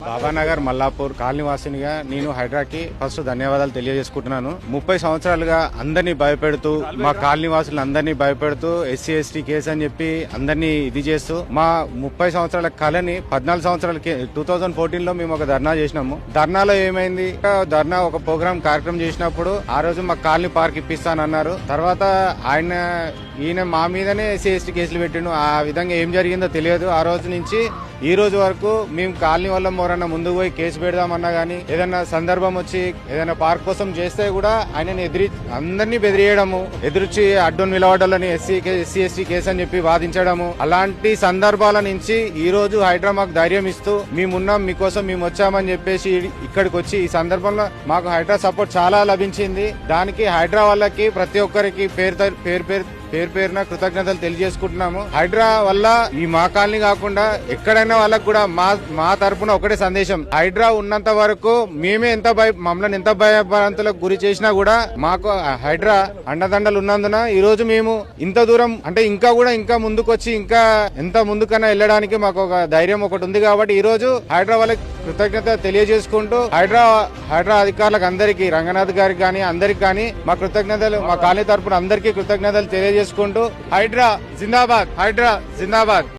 బాబానగర్ మల్లాపూర్ కాలనీవాసినిగా నేను హైడ్రాకి ఫస్ట్ ధన్యవాదాలు తెలియజేసుకుంటున్నాను. 30 సంవత్సరాలుగా అందరినీ భయపెడుతూ మా కాలనీవాసులు అందరినీ భయపెడుతూ ఎస్సీ ఎస్టీ కేసు అని చెప్పి అందరినీ ఇది చేస్తూ మా 30 సంవత్సరాల కళని 14 సంవత్సరాలకి 2014 లో మేము ఒక ధర్నా చేసినాము. ధర్నాలో ఏమైంది, ధర్నా ఒక ప్రోగ్రామ్ కార్యక్రమం చేసినప్పుడు ఆ రోజు మా కాలనీ పార్క్ ఇప్పిస్తానన్నారు. తర్వాత ఈయన మా మీదనే ఎస్సీ ఎస్టీ కేసులు పెట్టిండు. ఆ విధంగా ఏం జరిగిందో తెలియదు. ఆ రోజు నుంచి ఈ రోజు వరకు మేము కాలనీ వల్ల ఎవరన్నా ముందుకు పోయి కేసు పెడదామన్నా గానీ ఏదైనా సందర్భం వచ్చి ఏదైనా పార్క్ కోసం చేస్తే కూడా ఆయనని అందరినీ బెదిరియడము, ఎదురుచి అడ్డు నిలబడాలని ఎస్సీ ఎస్టీ కేసు అని చెప్పి వాదించడము, అలాంటి సందర్భాల నుంచి ఈ రోజు హైడ్రా మాకు ధైర్యం ఇస్తూ మేమున్నాం, మీకోసం మేము వచ్చామని చెప్పేసి ఇక్కడికి వచ్చి ఈ సందర్భంలో మాకు హైడ్రా సపోర్ట్ చాలా లభించింది. దానికి హైడ్రా వాళ్ళకి ప్రతి ఒక్కరికి పేరున కృతజ్ఞతలు తెలియజేసుకుంటున్నాము. హైడ్రా వల్ల ఈ మా కాలనీ కాకుండా ఎక్కడైనా వాళ్ళకు కూడా మా తరపున ఒకటే సందేశం, హైడ్రా ఉన్నంత వరకు మేమే మమ్మల్ని ఎంత భయభ్రాంతులకు గురి చేసినా కూడా మాకు హైడ్రా అండదండలు ఉన్నందున ఈ రోజు మేము ఇంత దూరం అంటే ఇంకా ముందుకొచ్చి ఇంకా ఎంత ముందుకన్నా వెళ్ళడానికి మాకు ఒక ధైర్యం ఒకటి ఉంది. కాబట్టి ఈ రోజు హైడ్రా వాళ్ళకి కృతజ్ఞత తెలియజేసుకుంటూ హైడ్రా అధికారులకు అందరికీ, రంగనాథ్ గారికి కానీ అందరికి కానీ మా కృతజ్ఞతలు, మా కాలనీ తరపున అందరికీ కృతజ్ఞతలు తెలియజేసుకుంటూ హైడ్రా జిందాబాద్, హైడ్రా జిందాబాద్.